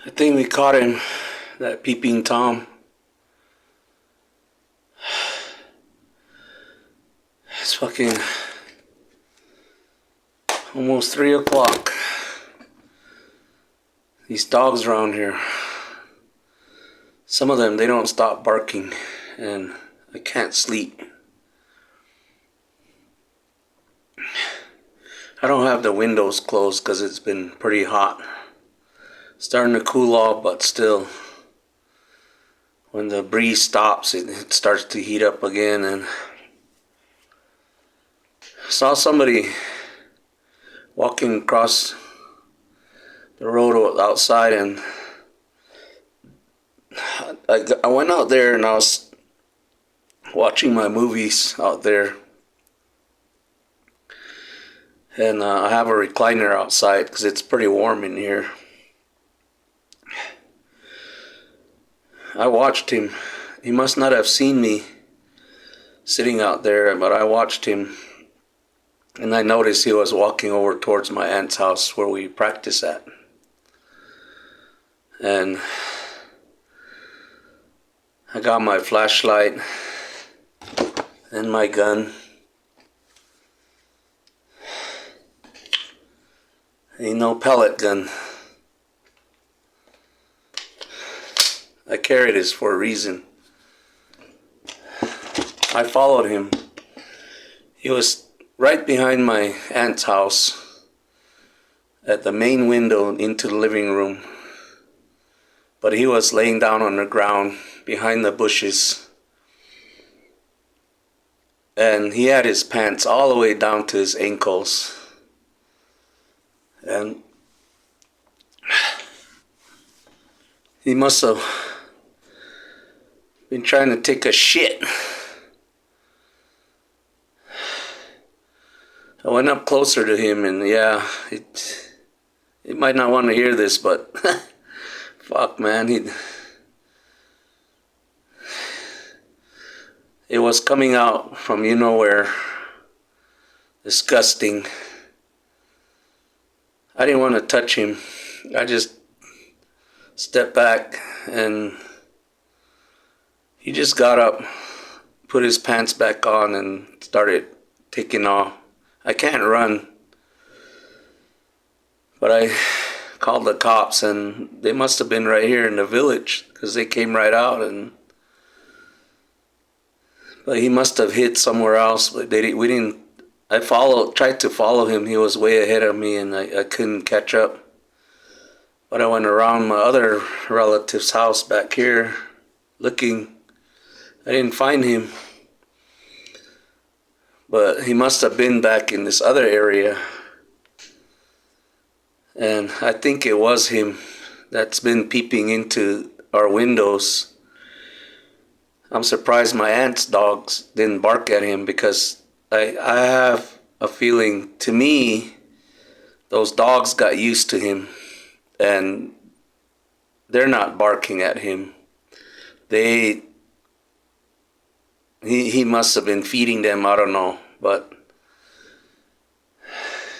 I think we caught him, that peeping Tom. It's fucking almost 3 o'clock. These dogs around here, some of them, they don't stop barking, and I can't sleep. I don't have the windows closed because it's been pretty hot. Starting to cool off, but still, when the breeze stops, it starts to heat up again. And I saw somebody walking across the road outside, and I went out there and I was watching my movies out there. And I have a recliner outside because it's pretty warm in here. I watched him. He must not have seen me sitting out there, but I watched him. And I noticed he was walking over towards my aunt's house where we practice at. And I got my flashlight and my gun. Ain't no pellet gun. I carried this for a reason. I followed him. He was right behind my aunt's house at the main window into the living room. But he was laying down on the ground behind the bushes. And he had his pants all the way down to his ankles. And he must have been trying to take a shit. I went up closer to him, and yeah, it might not want to hear this, but fuck, man, it was coming out from you know where. Disgusting. I didn't want to touch him. I just stepped back, and he just got up, put his pants back on, and started taking off. I can't run, but I called the cops, and they must have been right here in the village because they came right out. But he must have hid somewhere else. But we didn't. I tried to follow him. He was way ahead of me, and I couldn't catch up. But I went around my other relative's house back here looking. I didn't find him. But he must have been back in this other area. And I think it was him that's been peeping into our windows. I'm surprised my aunt's dogs didn't bark at him, because I have a feeling, to me, those dogs got used to him. And they're not barking at him. He must have been feeding them, I don't know, but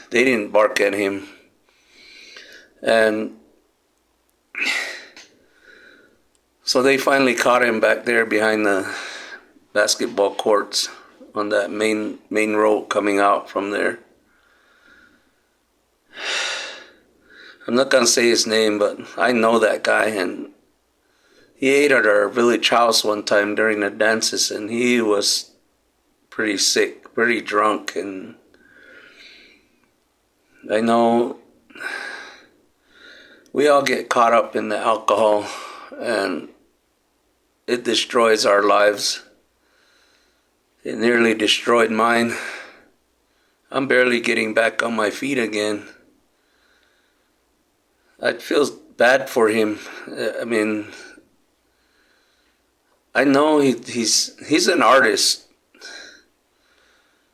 they didn't bark at him. And so they finally caught him back there behind the basketball courts on that main road coming out from there. I'm not gonna say his name, but I know that guy, and he ate at our village house one time during the dances, and he was pretty sick, pretty drunk, and I know we all get caught up in the alcohol, and it destroys our lives. It nearly destroyed mine. I'm barely getting back on my feet again. I feel bad for him. I mean, I know he's an artist.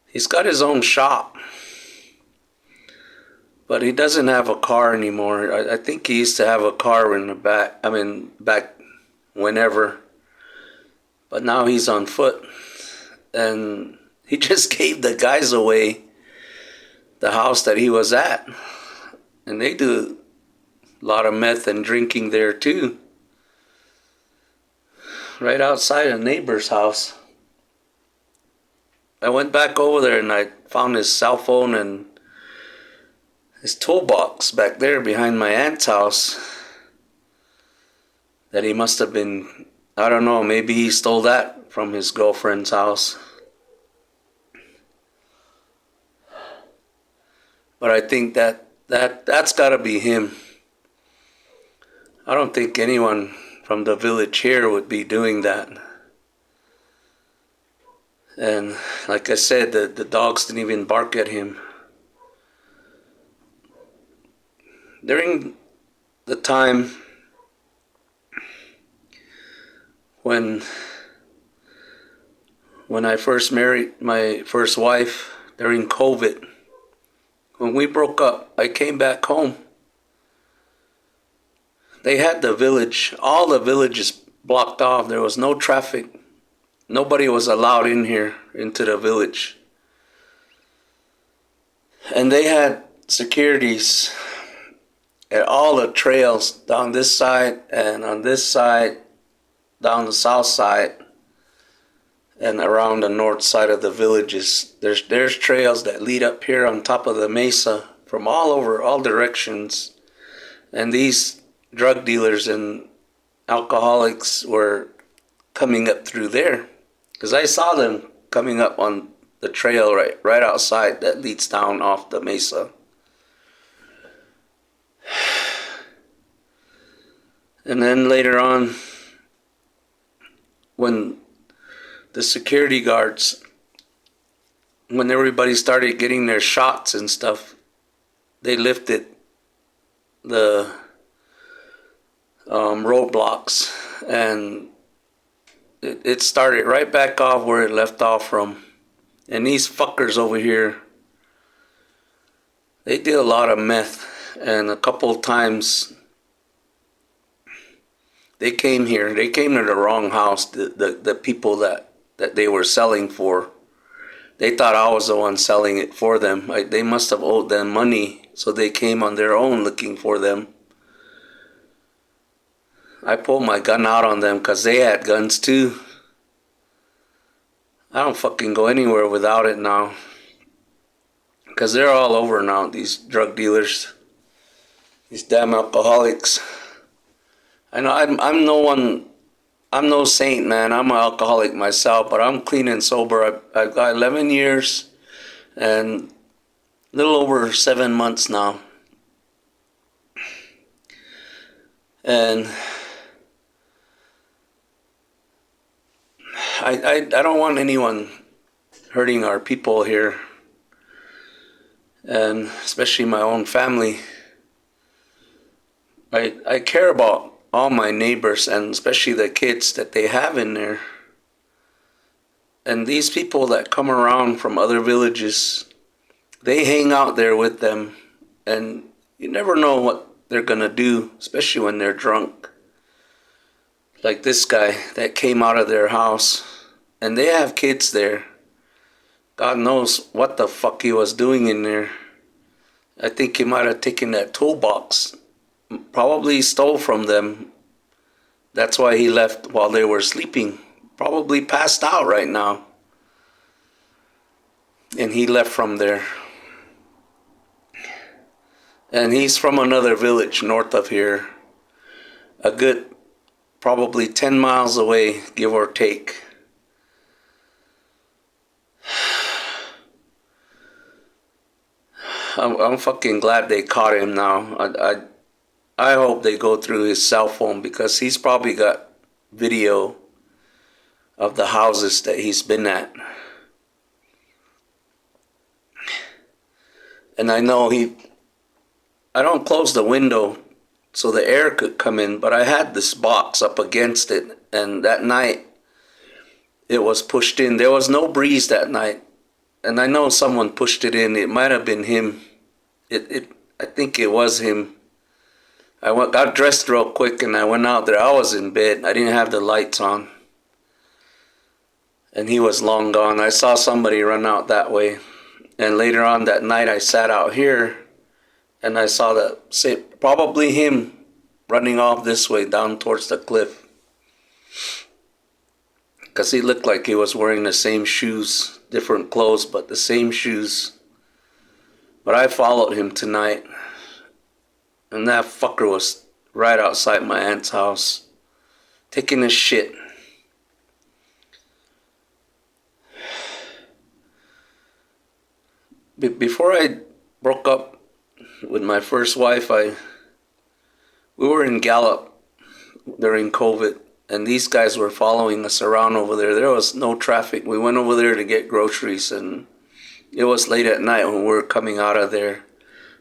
He's got his own shop, but he doesn't have a car anymore. I think he used to have a car in the back. I mean, back whenever. But now he's on foot, and he just gave the guys away the house that he was at, and they do A lot of meth and drinking there too. Right outside a neighbor's house. I went back over there and I found his cell phone and his toolbox back there behind my aunt's house. That he must have been, I don't know, maybe he stole that from his girlfriend's house. But I think that's gotta be him. I don't think anyone from the village here would be doing that. And like I said, the dogs didn't even bark at him. During the time when I first married my first wife, during COVID, when we broke up, I came back home. They had the village, all the villages blocked off. There was no traffic. Nobody was allowed in here, into the village. And they had securities at all the trails down this side and on this side, down the south side, and around the north side of the villages. There's trails that lead up here on top of the mesa from all over, all directions. And these drug dealers and alcoholics were coming up through there. Because I saw them coming up on the trail right outside that leads down off the mesa. And then later on, when the security guards, when everybody started getting their shots and stuff, they lifted the roadblocks, and it started right back off where it left off from. And these fuckers over here, they did a lot of meth, and a couple of times they came here. They came to the wrong house. The people that they were selling for, they thought I was the one selling it for them. They must have owed them money, so they came on their own looking for them. I pulled my gun out on them because they had guns too. I don't fucking go anywhere without it now. Because they're all over now, these drug dealers. These damn alcoholics. I know I'm no saint, man. I'm an alcoholic myself, but I'm clean and sober. I've got 11 years and a little over 7 months now. And I don't want anyone hurting our people here, and especially my own family. I care about all my neighbors, and especially the kids that they have in there. And these people that come around from other villages, they hang out there with them, and you never know what they're gonna do, especially when they're drunk. Like this guy that came out of their house, and they have kids there. God knows what the fuck he was doing in there. I think he might have taken that toolbox, probably stole from them. That's why he left while they were sleeping. Probably passed out right now. And he left from there. And he's from another village north of here. A good probably 10 miles away, give or take. I'm fucking glad they caught him now. I hope they go through his cell phone, because he's probably got video of the houses that he's been at. And I know I don't close the window so the air could come in, but I had this box up against it, and that night it was pushed in. There was no breeze that night, and I know someone pushed it in. It might have been him. I think it was him. Got dressed real quick and I went out there. I was in bed. I didn't have the lights on. And he was long gone. I saw somebody run out that way. And later on that night I sat out here and I saw probably him running off this way down towards the cliff. Because he looked like he was wearing the same shoes, different clothes, but the same shoes. But I followed him tonight, and that fucker was right outside my aunt's house, taking a shit. Before I broke up with my first wife, we were in Gallup during COVID, and these guys were following us around over there. There was no traffic. We went over there to get groceries, and it was late at night when we were coming out of there,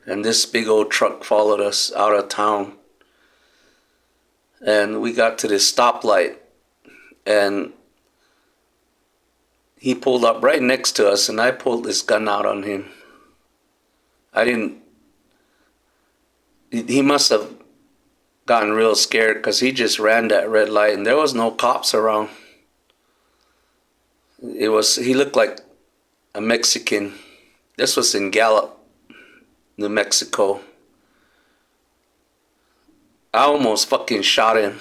and this big old truck followed us out of town. And we got to this stoplight, and he pulled up right next to us, and I pulled this gun out on him. He must have gotten real scared because he just ran that red light, and there was no cops around. He looked like a Mexican. This was in Gallup, New Mexico. I almost fucking shot him.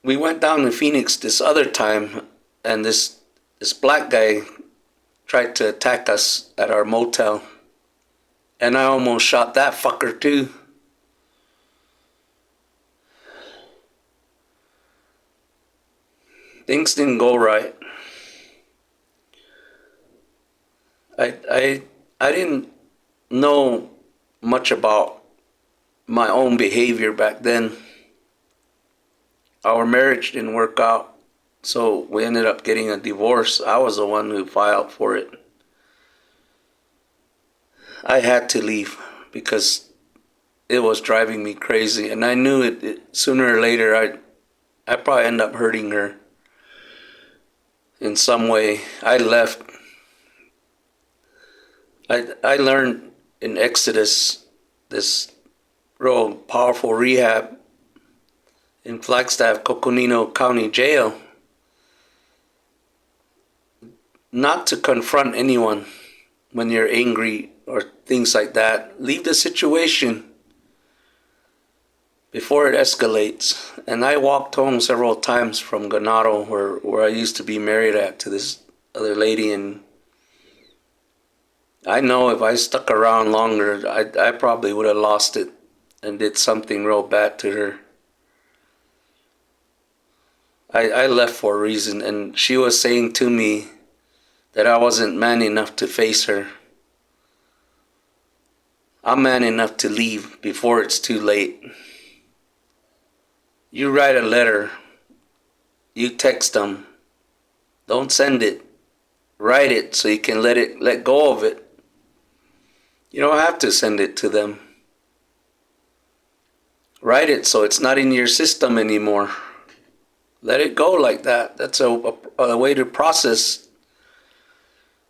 We went down to Phoenix this other time, and this black guy tried to attack us at our motel, and I almost shot that fucker too. Things didn't go right. I didn't know much about my own behavior back then. Our marriage didn't work out, so we ended up getting a divorce. I was the one who filed for it. I had to leave because it was driving me crazy, and I knew it sooner or later I'd probably end up hurting her in some way. I left. I learned in Exodus, this real powerful rehab in Flagstaff, Coconino County Jail, not to confront anyone when you're angry or things like that. Leave the situation before it escalates. And I walked home several times from Ganado, where I used to be married to this other lady, and I know if I stuck around longer, I probably would have lost it and did something real bad to her. I left for a reason, and she was saying to me that I wasn't man enough to face her. I'm man enough to leave before it's too late. You write a letter, you text them, don't send it. Write it so you can let go of it. You don't have to send it to them. Write it so it's not in your system anymore. Let it go like that. That's a way to process.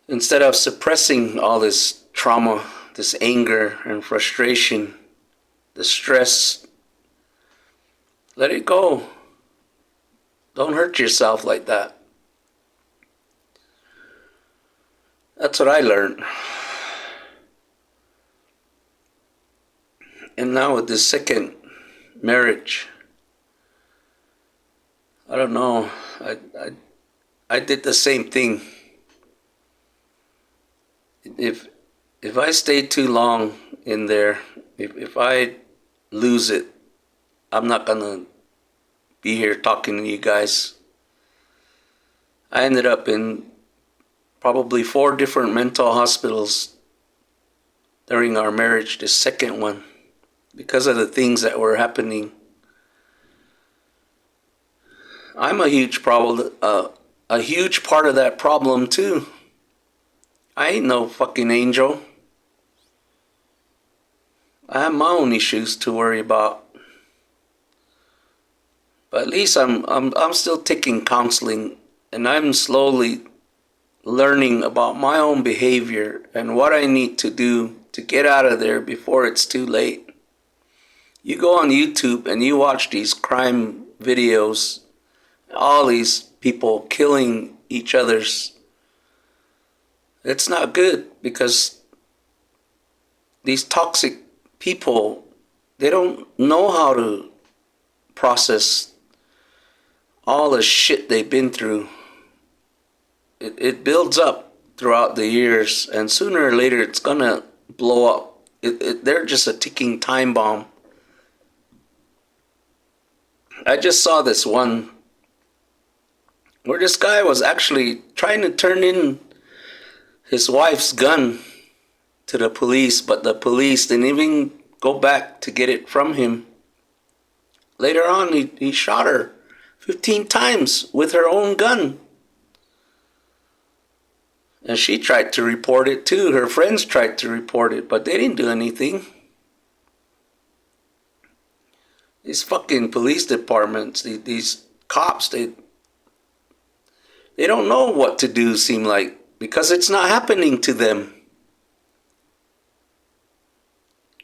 Instead of suppressing all this trauma, this anger and frustration, the stress, let it go. Don't hurt yourself like that. That's what I learned. And now with this second marriage, I don't know. I did the same thing. If I stay too long in there, if I lose it, I'm not gonna be here talking to you guys. I ended up in probably 4 different mental hospitals during our marriage, the second one, because of the things that were happening. I'm a huge problem, a huge part of that problem too. I ain't no fucking angel. I have my own issues to worry about. But at least I'm still taking counseling, and I'm slowly learning about my own behavior and what I need to do to get out of there before it's too late. You go on YouTube and you watch these crime videos, all these people killing each other's It's not good because these toxic people, they don't know how to process all the shit they've been through. It builds up throughout the years, and sooner or later it's gonna blow up. They're just a ticking time bomb. I just saw this one where this guy was actually trying to turn in his wife's gun to the police, but the police didn't even go back to get it from him. Later on, he shot her 15 times with her own gun. And she tried to report it too. Her friends tried to report it, but they didn't do anything. These fucking police departments, these cops, they don't know what to do, seem like, because it's not happening to them.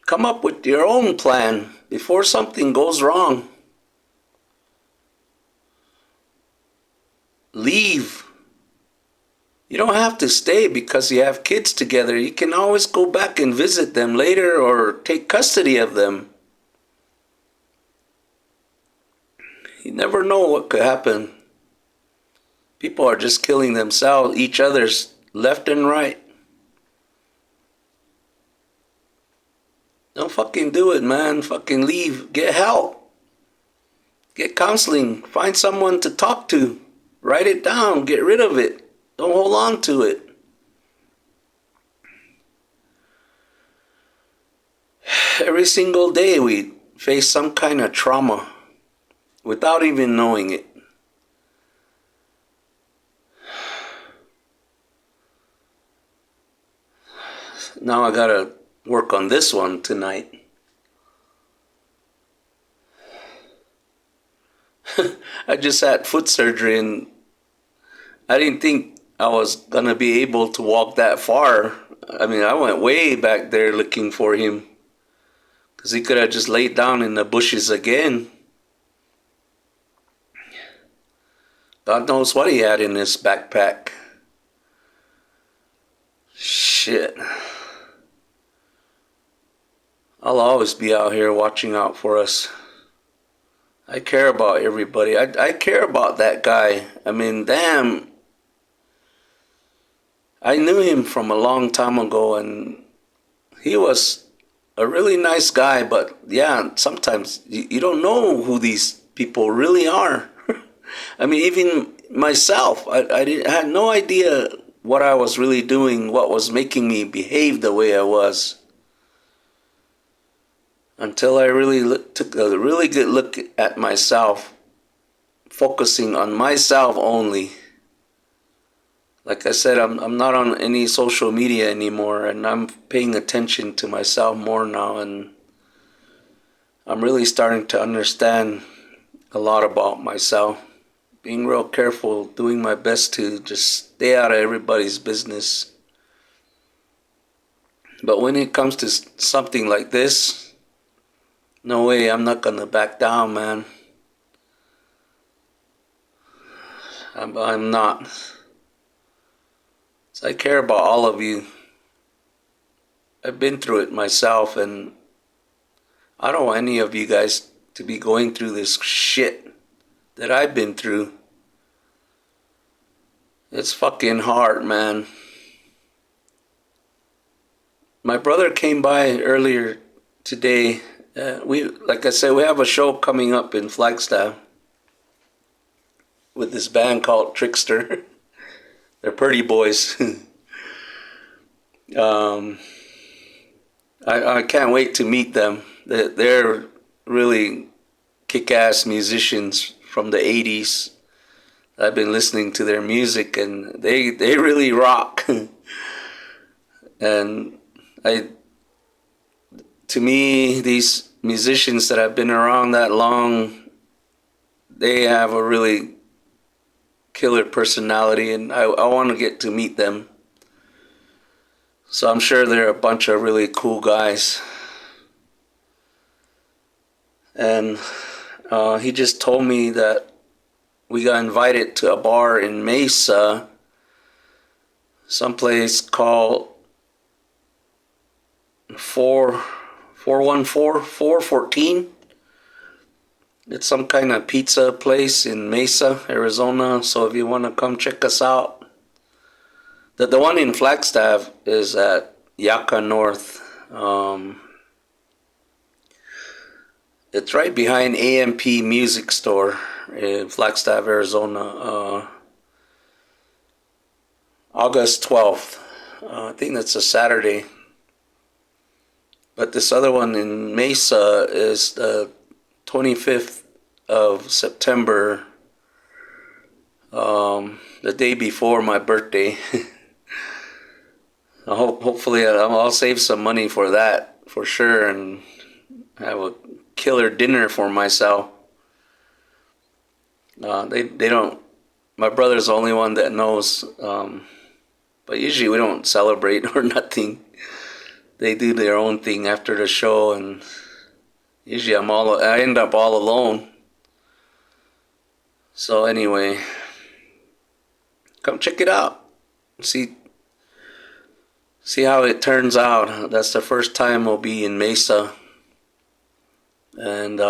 Come up with your own plan before something goes wrong. Leave. You don't have to stay because you have kids together. You can always go back and visit them later or take custody of them. You never know what could happen. People are just killing themselves, each other's left and right. Don't fucking do it, man. Fucking leave. Get help. Get counseling. Find someone to talk to. Write it down. Get rid of it. Don't hold on to it. Every single day we face some kind of trauma without even knowing it. Now I gotta work on this one tonight. I just had foot surgery and I didn't think I was gonna be able to walk that far. I mean, I went way back there looking for him because he could have just laid down in the bushes again. God knows what he had in his backpack. Shit. I'll always be out here watching out for us. I care about everybody. I care about that guy. I mean, damn. I knew him from a long time ago and he was a really nice guy, but yeah, sometimes you don't know who these people really are. I mean, even myself, I had no idea what I was really doing, what was making me behave the way I was. Until I really took a really good look at myself, focusing on myself only. Like I said, I'm not on any social media anymore, and I'm paying attention to myself more now, and I'm really starting to understand a lot about myself. Being real careful, doing my best to just stay out of everybody's business. But when it comes to something like this, no way, I'm not gonna back down, man. I'm not. So I care about all of you. I've been through it myself, and I don't want any of you guys to be going through this shit that I've been through. It's fucking hard, man. My brother came by earlier today. Like I said, we have a show coming up in Flagstaff with this band called Trickster. They're pretty boys. I can't wait to meet them. They're really kick-ass musicians from the 80s. I've been listening to their music and they really rock. And to me, these musicians that have been around that long, they have a really killer personality, and I want to get to meet them. So I'm sure they're a bunch of really cool guys. And he just told me that we got invited to a bar in Mesa. someplace called 414 It's some kind of pizza place in Mesa, Arizona. So if you want to come check us out, the one in Flagstaff is at Yucca North. It's right behind AMP Music Store in Flagstaff, Arizona. August 12th. I think that's a Saturday. But this other one in Mesa is the 25th of September, the day before my birthday. Hopefully I'll save some money for that for sure and have a killer dinner for myself. They don't. My brother's the only one that knows. But usually we don't celebrate or nothing. They do their own thing after the show, and usually I end up all alone. So anyway, come check it out. See how it turns out. That's the first time we'll be in Mesa, and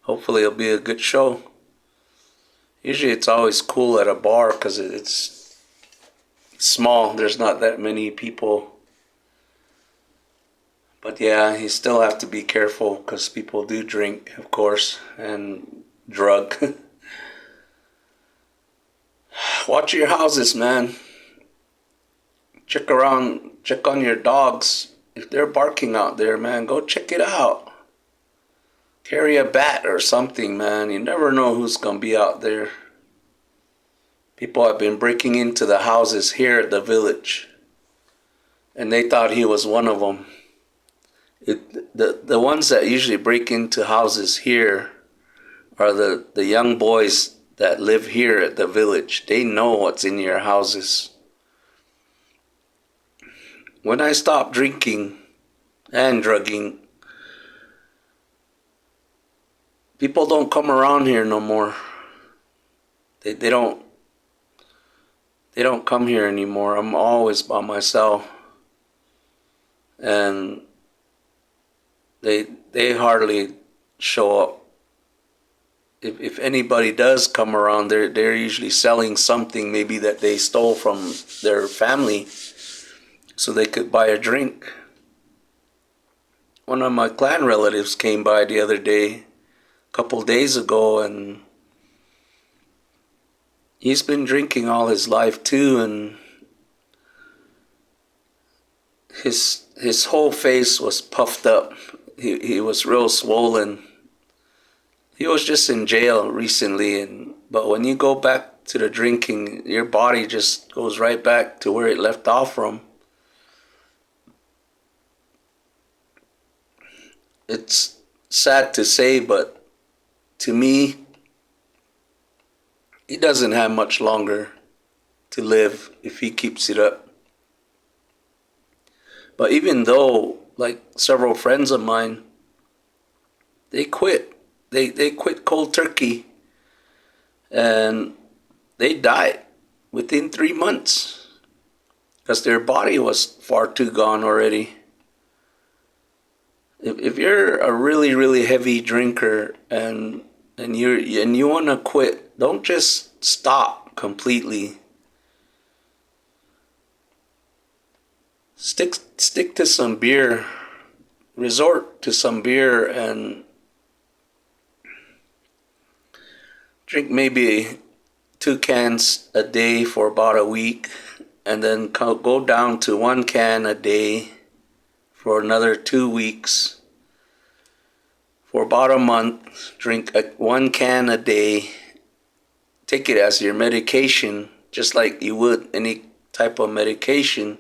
hopefully it'll be a good show. Usually it's always cool at a bar because it's small. There's not that many people. But yeah, you still have to be careful because people do drink, of course, and drug. Watch your houses, man. Check around, check on your dogs. If they're barking out there, man, go check it out. Carry a bat or something, man. You never know who's going to be out there. People have been breaking into the houses here at the village, and they thought he was one of them. The ones that usually break into houses here are the young boys that live here at the village. They know what's in your houses. When I stopped drinking and drugging, people don't come around here no more. They don't come here anymore. I'm always by myself. And they hardly show up. If anybody does come around, they're usually selling something maybe that they stole from their family so they could buy a drink. One of my clan relatives came by the other day, a couple days ago, and he's been drinking all his life too, and his whole face was puffed up. He was real swollen. He was just in jail recently, but when you go back to the drinking, your body just goes right back to where it left off from. It's sad to say, but to me, he doesn't have much longer to live if he keeps it up. But even though, like several friends of mine, they quit. They quit cold turkey, and they died within 3 months because their body was far too gone already. If you're a really, really heavy drinker and you want to quit, don't just stop completely. Stick to some beer. Resort to some beer and drink maybe 2 cans a day for about a week, and then go down to 1 can a day for another 2 weeks. For about a month, drink 1 can a day. Take it as your medication, just like you would any type of medication.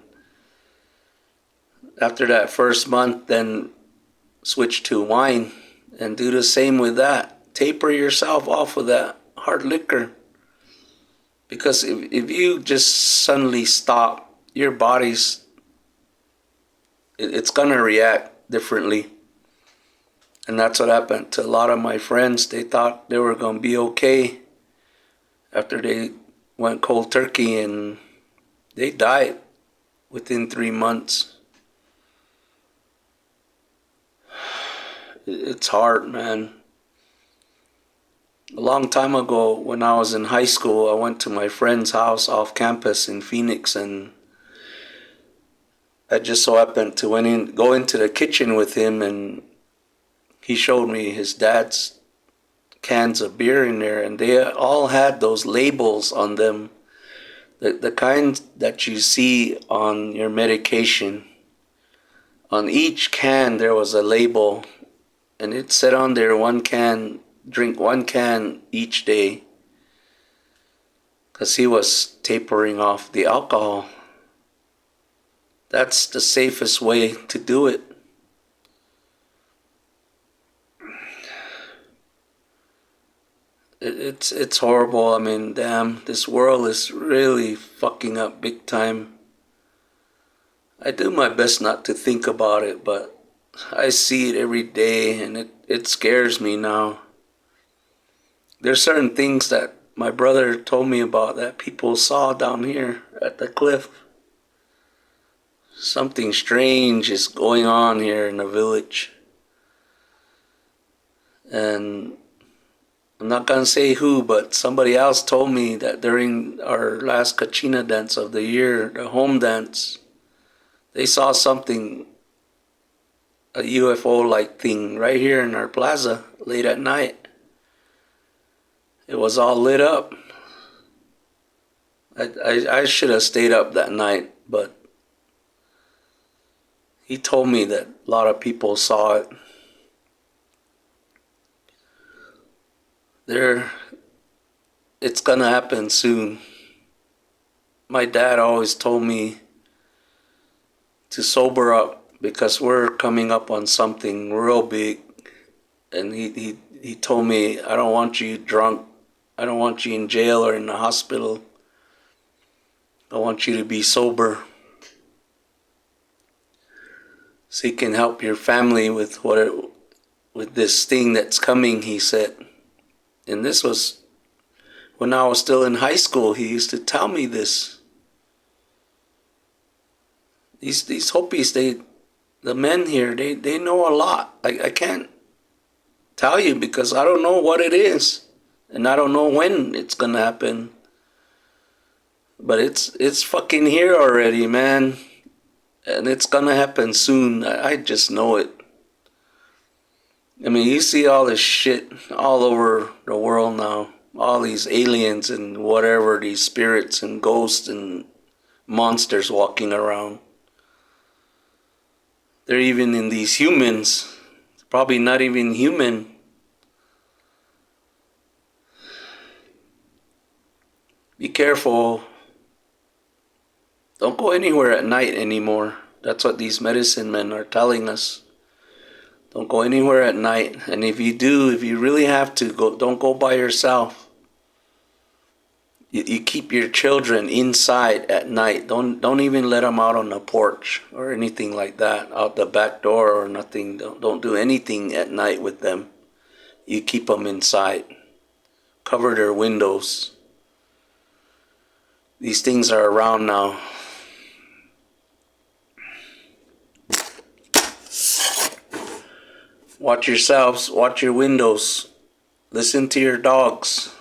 After that first month, then switch to wine and do the same with that. Taper yourself off of that hard liquor. Because if you just suddenly stop, your body's, it's going to react differently. And that's what happened to a lot of my friends. They thought they were going to be okay after they went cold turkey, and They died within 3 months. It's hard, man. A long time ago, when I was in high school, I went to my friend's house off campus in Phoenix, and I just so happened to go into the kitchen with him, and he showed me his dad's cans of beer in there, and they all had those labels on them, the kind that you see on your medication. On each can there was a label, and it said on there drink 1 can each day, because he was tapering off the alcohol. That's the safest way to do it. It's horrible. I mean, damn, this world is really fucking up big time. I do my best not to think about it, but I see it every day, and it scares me now. There's certain things that my brother told me about that people saw down here at the cliff. Something strange is going on here in the village. And I'm not gonna say who, but somebody else told me that during our last Kachina dance of the year, the home dance, they saw something, a UFO-like thing right here in our plaza late at night. It was all lit up. I should have stayed up that night, but he told me that a lot of people saw it. It's gonna happen soon. My dad always told me to sober up because we're coming up on something real big. And he told me, I don't want you drunk. I don't want you in jail or in the hospital. I want you to be sober, so you can help your family with with this thing that's coming, he said. And this was when I was still in high school. He used to tell me this. These Hopis, the men here, they know a lot. I can't tell you because I don't know what it is, and I don't know when it's gonna happen. But it's fucking here already, man, and it's gonna happen soon. I just know it. I mean, you see all this shit all over the world now. All these aliens and whatever, these spirits and ghosts and monsters walking around. They're even in these humans. Probably not even human. Be careful. Don't go anywhere at night anymore. That's what these medicine men are telling us. Don't go anywhere at night. And if you do, if you really have to, don't go by yourself. You keep your children inside at night. Don't even let them out on the porch or anything like that, out the back door or nothing. Don't do anything at night with them. You keep them inside. Cover their windows. These things are around now. Watch yourselves, watch your windows. Listen to your dogs.